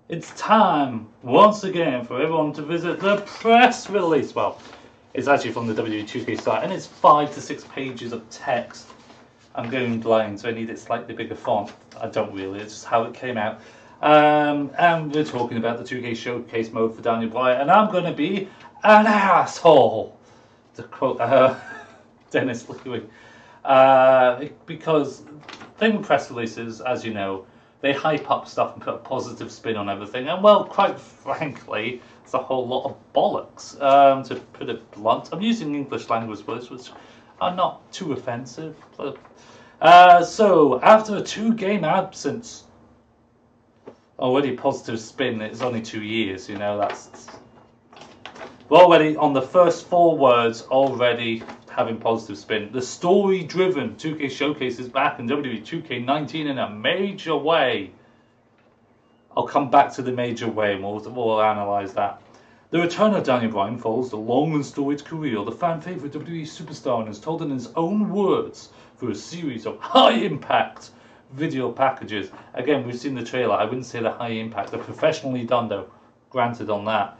It's time, once again, for everyone to visit the press release. Well, it's actually from the WWE 2K site, and it's 5 to 6 pages of text. I'm going blind, so I need it slightly bigger font. I don't really, it's just how it came out. And we're talking about the 2K Showcase mode for Daniel Bryan, and I'm going to be an asshole, to quote Dennis Leary. Because the thing with press releases, as you know, they hype up stuff and put a positive spin on everything, and well, quite frankly, it's a whole lot of bollocks, to put it blunt. I'm using English language words which are not too offensive. So, after a 2-game absence, already positive spin, it's only 2 years, you know, we're already on the first 4 words, already having positive spin. The story-driven 2K Showcase is back in WWE 2K19 in a major way. I'll come back to the major way and we'll analyse that. The return of Daniel Bryan follows the long and storied career of the fan-favourite WWE superstar and is told in his own words through a series of high-impact video packages. Again, we've seen the trailer. I wouldn't say they're high-impact. They're professionally done, though. Granted on that.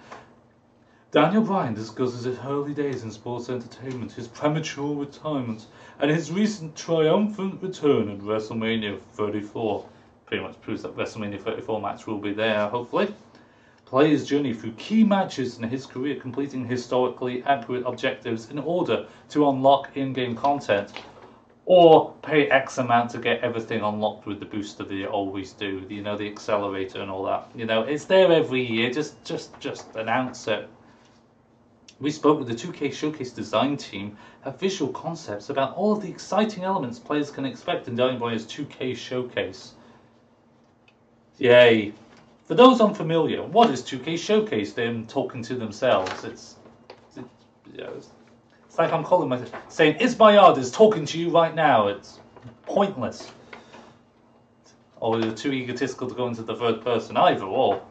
Daniel Bryan discusses his early days in sports entertainment, his premature retirement, and his recent triumphant return at WrestleMania 34. Pretty much proves that WrestleMania 34 match will be there, hopefully. Play his journey through key matches in his career, completing historically accurate objectives in order to unlock in-game content, or pay X amount to get everything unlocked with the booster that you always do. You know, the accelerator and all that. You know, it's there every year. Just announce it. We spoke with the 2K Showcase design team, have visual concepts about all of the exciting elements players can expect in Daniel Bryan's 2K Showcase. Yay. For those unfamiliar, what is 2K Showcase? Them talking to themselves. It's like I'm calling myself, saying ITSMYYARD is talking to you right now. It's pointless. Or you're too egotistical to go into the third person, either or.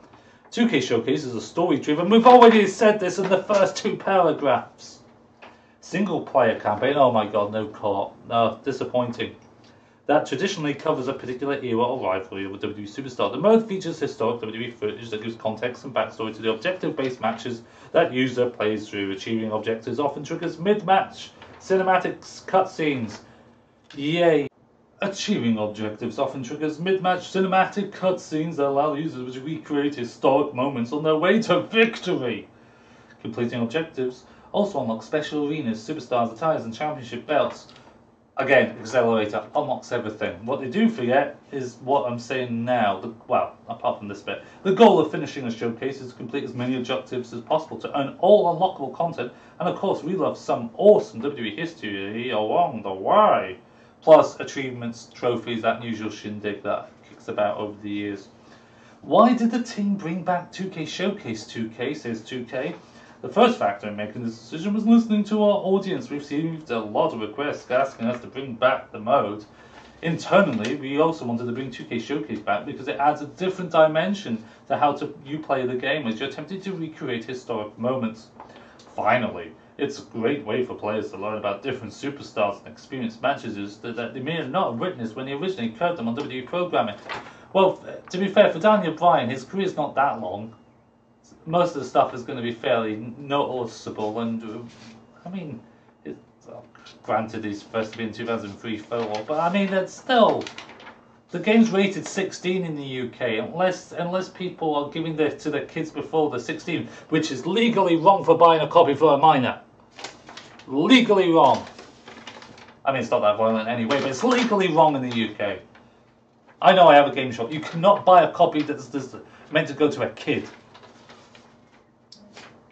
2K Showcase is a story-driven, we've already said this in the first 2 paragraphs. Single-player campaign, oh my god, no co-op, no, disappointing. That traditionally covers a particular era or rivalry of a WWE superstar. The mode features historic WWE footage that gives context and backstory to the objective-based matches that user plays through. Achieving objectives often triggers mid-match cinematics cutscenes. Yay. Achieving objectives often triggers mid-match cinematic cutscenes that allow users to recreate historic moments on their way to victory. Completing objectives also unlocks special arenas, superstars, attires, and championship belts. Again, Accelerator unlocks everything. What they do forget is what I'm saying now. Well, apart from this bit. The goal of finishing a showcase is to complete as many objectives as possible to earn all unlockable content. And of course, we love some awesome WWE history along the way. Plus achievements, trophies, that usual shindig that kicks about over the years. Why did the team bring back 2K Showcase 2K, says 2K? The first factor in making this decision was listening to our audience. We've received a lot of requests asking us to bring back the mode. Internally, we also wanted to bring 2K Showcase back because it adds a different dimension to how you play the game as you're attempting to recreate historic moments. Finally, it's a great way for players to learn about different superstars and experience matches that they may have not witnessed when they originally occurred them on WWE programming. Well, to be fair, for Daniel Bryan, his career's not that long. Most of the stuff is going to be fairly noticeable, and I mean, granted he's supposed to be in 2003 4, but I mean, it's still, the game's rated 16 in the UK, unless people are giving this to their kids before they're 16, which is legally wrong for buying a copy for a minor. Legally wrong. I mean, it's not that violent anyway, but it's legally wrong in the UK. I know I have a game shop. You cannot buy a copy that's meant to go to a kid.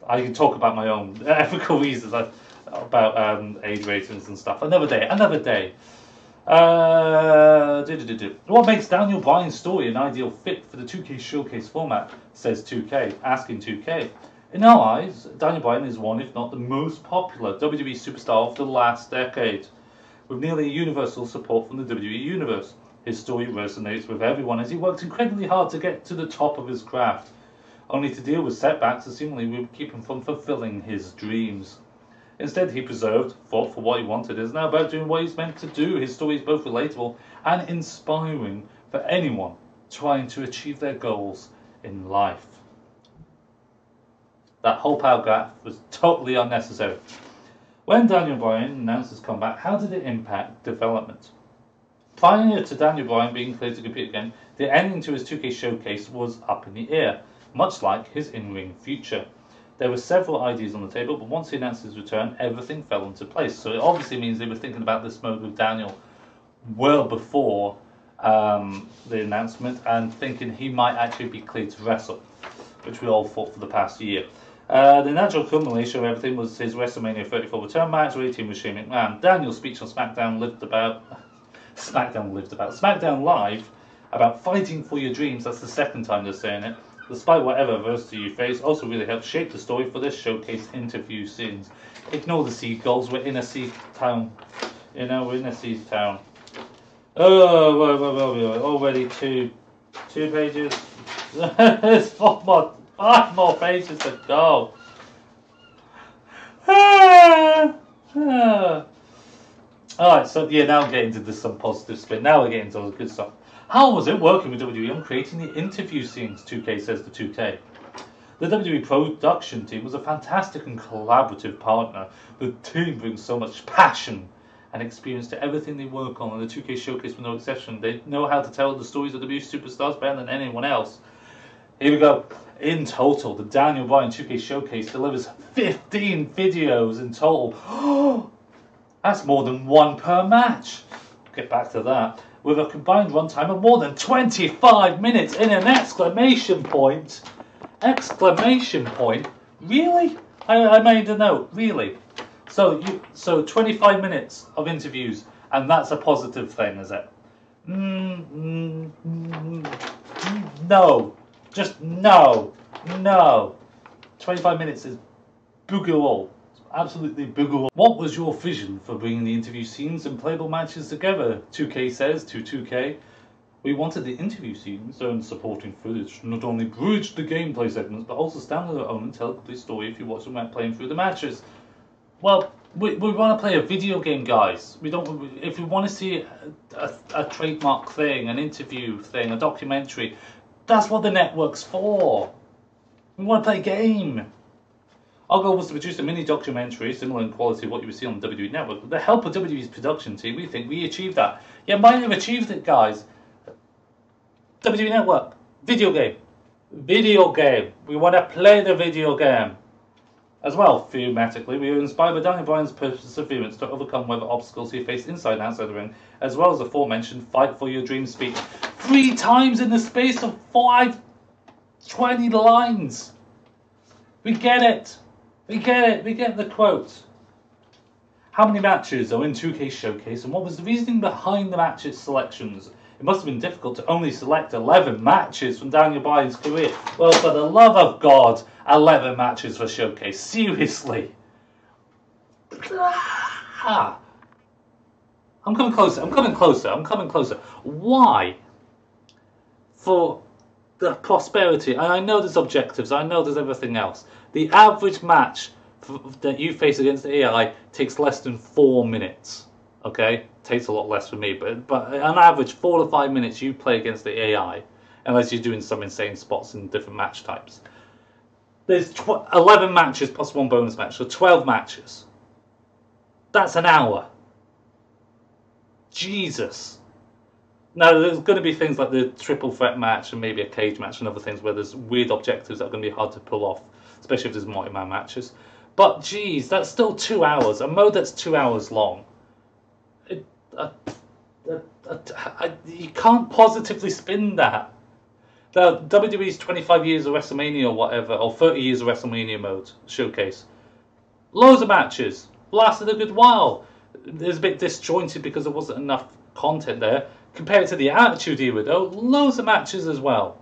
I can talk about my own ethical reasons about age ratings and stuff. Another day. What makes Daniel Bryan's story an ideal fit for the 2K Showcase format, says 2K, asking 2K. In our eyes, Daniel Bryan is one, if not the most popular WWE superstar of the last decade, with nearly universal support from the WWE Universe. His story resonates with everyone as he works incredibly hard to get to the top of his craft, only to deal with setbacks that seemingly would keep him from fulfilling his dreams. Instead, he fought for what he wanted, is now about doing what he's meant to do. His story is both relatable and inspiring for anyone trying to achieve their goals in life. That whole paragraph was totally unnecessary. When Daniel Bryan announced his comeback, how did it impact development? Prior to Daniel Bryan being cleared to compete again, the ending to his 2K showcase was up in the air, much like his in-ring future. There were several ideas on the table, but once he announced his return, everything fell into place. So it obviously means they were thinking about this mode with Daniel well before the announcement, and thinking he might actually be cleared to wrestle, which we all thought for the past year. The natural culmination of everything was his WrestleMania 34 return match where he teamed with Shane McMahon. Daniel's speech on SmackDown Live about fighting for your dreams. That's the second time they're saying it. Despite whatever adversity you face, also really helped shape the story for this showcase interview scenes. Ignore the seagulls, we're in a sea town. You know, we're in a sea town. Oh, already two pages. There's five more pages to go. Alright, so yeah, now I'm getting into some positive spin. Now we're getting into all the good stuff. How was it working with WWE on creating the interview scenes, 2K says to 2K. The WWE production team was a fantastic and collaborative partner. The team brings so much passion and experience to everything they work on, and the 2K showcase was no exception. They know how to tell the stories of WWE superstars better than anyone else. Here we go. In total, the Daniel Bryan 2K showcase delivers 15 videos in total. That's more than one per match. Get back to that. With a combined runtime of more than 25 minutes in an exclamation point. Exclamation point? Really? I made a note. Really? So 25 minutes of interviews, and that's a positive thing, is it? No. Just no. 25 minutes is booger all. Absolutely booger all. What was your vision for bringing the interview scenes and playable matches together? 2K says to 2K. We wanted the interview scenes and supporting footage to not only bridge the gameplay segments, but also stand on their own and tell a complete story if you watch them when playing through the matches. Well, we want to play a video game, guys. We don't. If we want to see a trademark thing, an interview thing, a documentary, that's what the network's for. We want to play a game. Our goal was to produce a mini documentary similar in quality to what you would see on the WWE Network. With the help of WWE's production team, we think we achieved that. Yeah, might have achieved it, guys. WWE Network, video game. We want to play the video game. As well, thematically, we were inspired by Daniel Bryan's perseverance to overcome whatever obstacles he faced inside and outside the ring, as well as the aforementioned fight for your dream speech. 3 times in the space of 20 lines. We get it. We get the quote. How many matches are in 2K Showcase, and what was the reasoning behind the matches selections? It must have been difficult to only select 11 matches from Daniel Bryan's career. Well, for the love of God, 11 matches for Showcase. Seriously. I'm coming closer. Why? For the prosperity, and I know there's objectives, I know there's everything else. The average match that you face against the AI takes less than 4 minutes. Okay, takes a lot less for me, but on average 4 to 5 minutes you play against the AI, unless you're doing some insane spots in different match types. There's 11 matches plus 1 bonus match, so 12 matches. That's an hour. Jesus. Now, there's going to be things like the triple threat match and maybe a cage match and other things where there's weird objectives that are going to be hard to pull off, especially if there's multi-man matches. But, geez, that's still 2 hours. A mode that's 2 hours long. You can't positively spin that. The WWE's 25 years of WrestleMania or whatever, or 30 years of WrestleMania mode showcase. Loads of matches. Lasted a good while. It was a bit disjointed because there wasn't enough content there. Compared to the Attitude Era, though, loads of matches as well.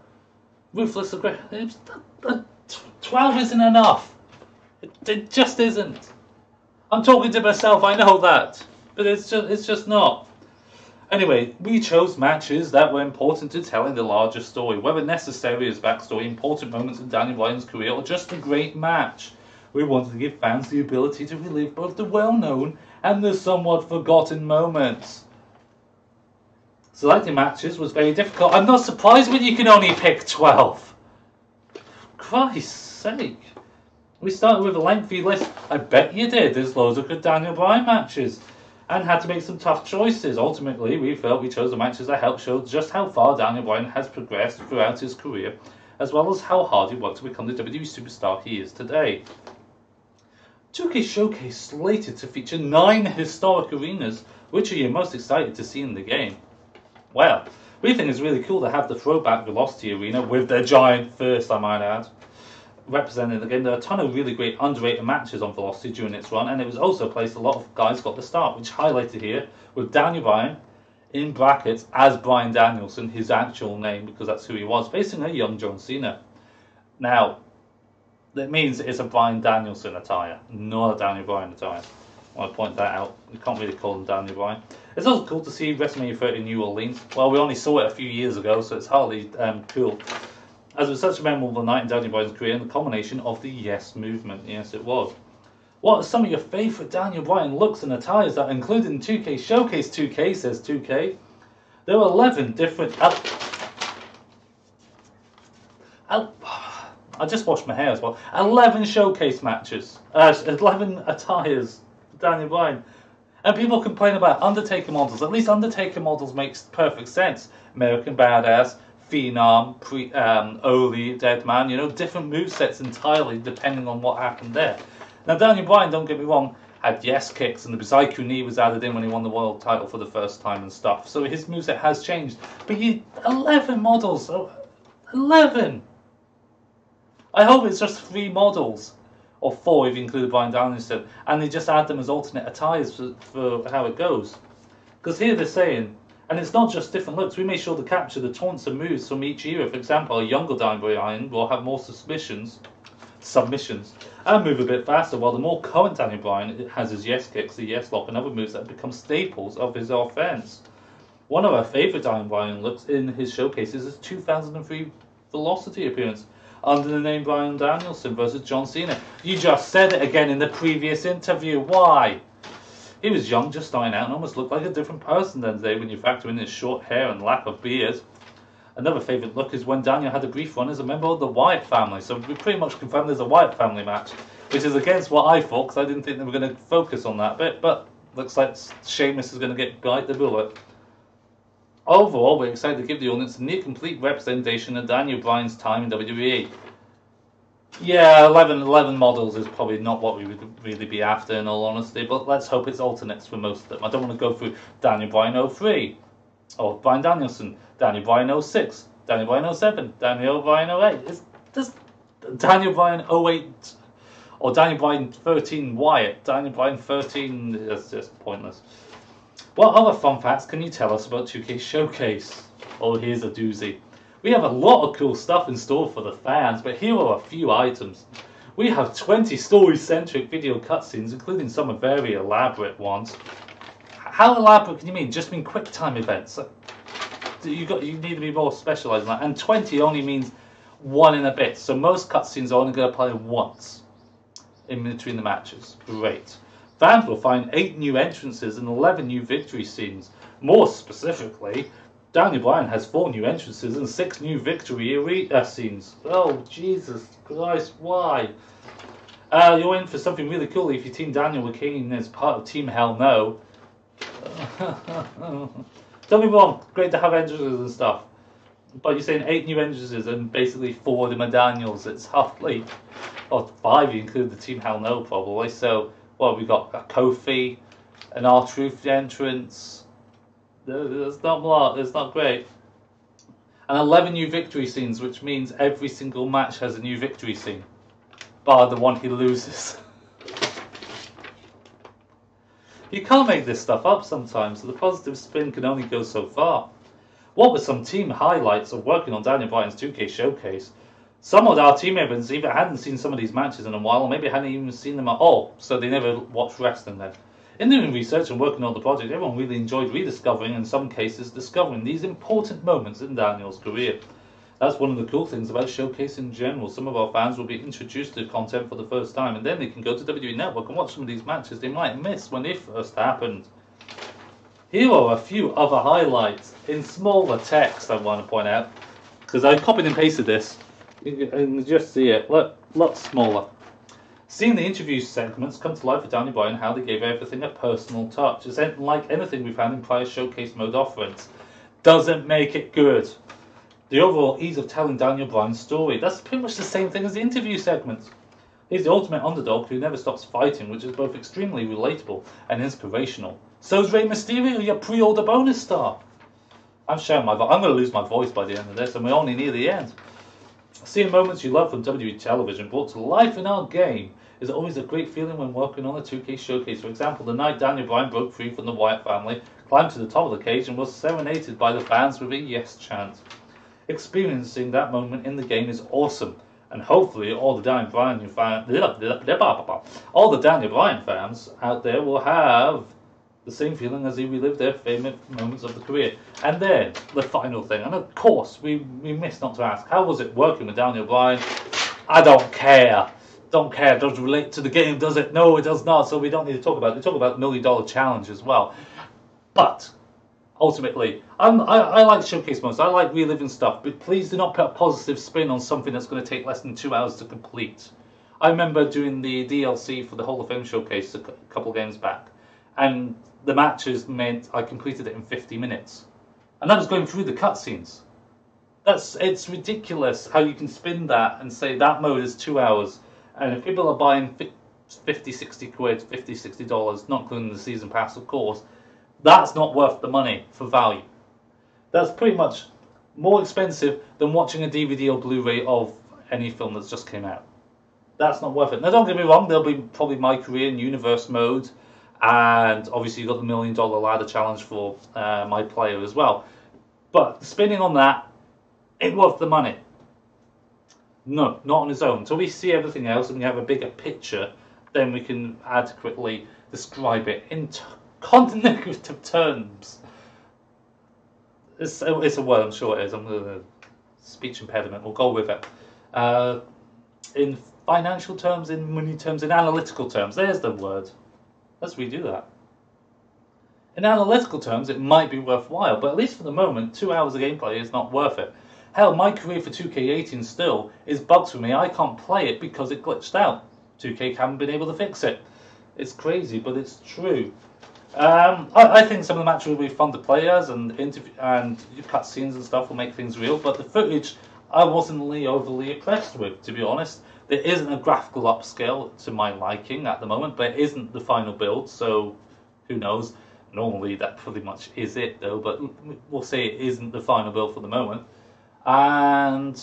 Ruthless aggression. 12 isn't enough. It just isn't. I'm talking to myself, I know that. But it's just not. Anyway, we chose matches that were important to telling the larger story, whether necessary as backstory, important moments in Daniel Bryan's career, or just a great match. We wanted to give fans the ability to relive both the well-known and the somewhat forgotten moments. Selecting matches was very difficult. I'm not surprised when you can only pick 12. Christ's sake. We started with a lengthy list. I bet you did. There's loads of good Daniel Bryan matches. And had to make some tough choices. Ultimately, we felt we chose the matches that helped show just how far Daniel Bryan has progressed throughout his career, as well as how hard he worked to become the WWE superstar he is today. 2K Showcase slated to feature 9 historic arenas. Which are you most excited to see in the game? Well, we think it's really cool to have the throwback Velocity Arena with the giant first, I might add, representing the game. There are a ton of really great underrated matches on Velocity during its run, and it was also a place a lot of guys got the start, which highlighted here with Daniel Bryan in brackets as Bryan Danielson, his actual name, because that's who he was, facing a young John Cena. Now, that means it's a Bryan Danielson attire, not a Daniel Bryan attire. I want to point that out. You can't really call him Daniel Bryan. It's also cool to see WrestleMania 30 in New Orleans. Well, we only saw it a few years ago, so it's hardly cool. As it was such a memorable night in Daniel Bryan's career and the culmination of the Yes movement. Yes, it was. What are some of your favourite Daniel Bryan looks and attires that are included in 2K Showcase 2K, says 2K? There are 11 different... I just washed my hair as well. 11 showcase matches. 11 attires for Daniel Bryan. And people complain about Undertaker models. At least Undertaker models makes perfect sense. American Badass, Phenom, Oli, Deadman, you know, different movesets entirely depending on what happened there. Now, Daniel Bryan, don't get me wrong, had yes kicks and the Bizaiku knee was added in when he won the world title for the first time and stuff. So his moveset has changed. But 11 models. 11! I hope it's just 3 models. Or 4 if you include Bryan Danielson. And they just add them as alternate attires for how it goes. Because here they're saying... And it's not just different looks. We made sure to capture the taunts and moves from each era. For example, a younger Daniel Bryan will have more submissions, and move a bit faster, while the more current Daniel Bryan has his yes kicks, the yes lock, and other moves that have become staples of his offense. One of our favourite Daniel Bryan looks in his showcase is his 2003 Velocity appearance under the name Bryan Danielson versus John Cena. You just said it again in the previous interview. Why? He was young, just starting out, and almost looked like a different person than today when you factor in his short hair and lack of beard. Another favourite look is when Daniel had a brief run as a member of the Wyatt family. So we pretty much confirmed there's a Wyatt family match, which is against what I thought, because I didn't think they were going to focus on that bit. But looks like Sheamus is going to bite the bullet. Overall, we're excited to give the audience a near-complete representation of Daniel Bryan's time in WWE. Yeah, 11 models is probably not what we would really be after, in all honesty, but let's hope it's alternates for most of them. I don't want to go through Daniel Bryan 03, or Bryan Danielson, Daniel Bryan 06, Daniel Bryan 07, Daniel Bryan 08. Is this Daniel Bryan 08, or Daniel Bryan 13 Wyatt, Daniel Bryan 13, it's just pointless. What other fun facts can you tell us about 2K Showcase? Oh, here's a doozy. We have a lot of cool stuff in store for the fans, but here are a few items. We have 20 story-centric video cutscenes, including some very elaborate ones. How elaborate can you mean? Just mean quick time events. You need to be more specialised than that. And 20 only means 1 and a bit. So most cutscenes are only going to play once in between the matches. Great. Fans will find 8 new entrances and 11 new victory scenes. More specifically, Daniel Bryan has 4 new entrances and 6 new victory arena scenes. Oh, Jesus Christ, why? You're in for something really cool if you team Daniel with Kane as part of Team Hell No. Don't be wrong, great to have entrances and stuff. But you're saying 8 new entrances and basically 4 of them are Daniels. It's hardly... Or 5 if you include the Team Hell No, probably. So, well, we've got a Kofi, an R-Truth entrance... There's not a lot, it's not great. And 11 new victory scenes, which means every single match has a new victory scene. Bar the one he loses. You can't make this stuff up sometimes, so the positive spin can only go so far. What were some team highlights of working on Daniel Bryan's 2K Showcase? Some of our team members either hadn't seen some of these matches in a while, or maybe hadn't even seen them at all, so they never watched wrestling then. In doing research and working on the project, everyone really enjoyed rediscovering, and in some cases discovering, these important moments in Daniel's career. That's one of the cool things about Showcase in general. Some of our fans will be introduced to content for the first time, and then they can go to WWE Network and watch some of these matches they might miss when they first happened. Here are a few other highlights in smaller text I want to point out, because I copied and pasted this You can just see it, lot smaller. Seeing the interview segments come to life with Daniel Bryan, how they gave everything a personal touch. It's like anything we've had in prior showcase mode offerings. Doesn't make it good. The overall ease of telling Daniel Bryan's story, that's pretty much the same thing as the interview segments. He's the ultimate underdog who never stops fighting, which is both extremely relatable and inspirational. So's Rey Mysterio, your pre-order bonus star. I'm shouting my voice. I'm going to lose my voice by the end of this, and we're only near the end. Seeing moments you love from WWE television brought to life in our game is always a great feeling when working on a 2K showcase. For example, the night Daniel Bryan broke free from the Wyatt family, climbed to the top of the cage, and was serenaded by the fans with a yes chant. Experiencing that moment in the game is awesome, and hopefully all the Daniel Bryan fans out there will have the same feeling as they relive their favourite moments of the career. And then the final thing, and of course we missed not to ask, how was it working with Daniel Bryan? I don't care. Don't care. It doesn't relate to the game, does it? No, it does not. So we don't need to talk about it. We talk about $1 Million Challenge as well. But ultimately, I like showcase modes. I like reliving stuff. But please do not put a positive spin on something that's going to take less than 2 hours to complete. I remember doing the DLC for the Hall of Fame showcase a couple games back, and the matches meant I completed it in 50 minutes. And that was going through the cutscenes. It's ridiculous how you can spin that and say that mode is 2 hours. And if people are buying 50, 60 quid, $50, $60, not including the season pass, of course, that's not worth the money for value. That's pretty much more expensive than watching a DVD or Blu-ray of any film that's just came out. That's not worth it. Now, don't get me wrong, there'll be probably My Career and Universe mode, and obviously you've got the $1 Million Ladder Challenge for My Player as well. But spending on that ain't worth the money. No, not on its own. Until we see everything else and we have a bigger picture, then we can adequately describe it in cognitive terms. It's a word, I'm sure it is. I'm going to speech impediment. We'll go with it. In financial terms, in money terms, in analytical terms. There's the word. Let's redo that. In analytical terms, it might be worthwhile, but at least for the moment, 2 hours of gameplay is not worth it. Hell, My Career for 2K18 still is bugs for me. I can't play it because it glitched out. 2K haven't been able to fix it. It's crazy, but it's true. I think some of the matches will be fun to play as, and cutscenes and stuff will make things real, but the footage I wasn't really overly impressed with, to be honest. There isn't a graphical upscale to my liking at the moment, but it isn't the final build, so who knows. Normally that pretty much is it though, but we'll say it isn't the final build for the moment. And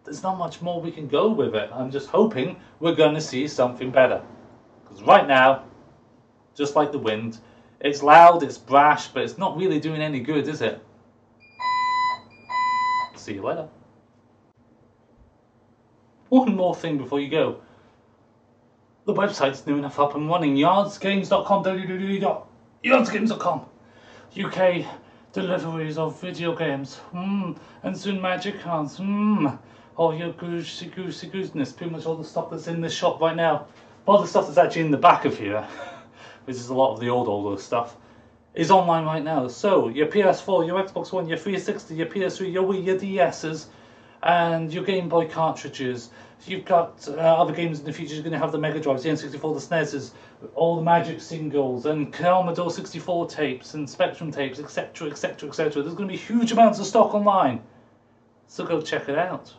there's not much more we can go with it. I'm just hoping we're going to see something better. Because right now, just like the wind, it's loud, it's brash, but it's not really doing any good, is it? See you later. One more thing before you go. The website's new enough up and running. Yardsgames.com, www.yardsgames.com. UK deliveries of video games, and soon magic cards, all your goosey gooseness, pretty much all the stuff that's in this shop right now. All the stuff that's actually in the back of here, which is a lot of the older stuff, is online right now. So your PS4, your Xbox One, your 360, your PS3, your Wii, your DS's, and your Game Boy cartridges. You've got other games in the future. You're going to have the Mega Drives, the N64, the SNES's, all the Magic singles, and Commodore 64 tapes, and Spectrum tapes, etc., etc., etc. There's going to be huge amounts of stock online. So go check it out.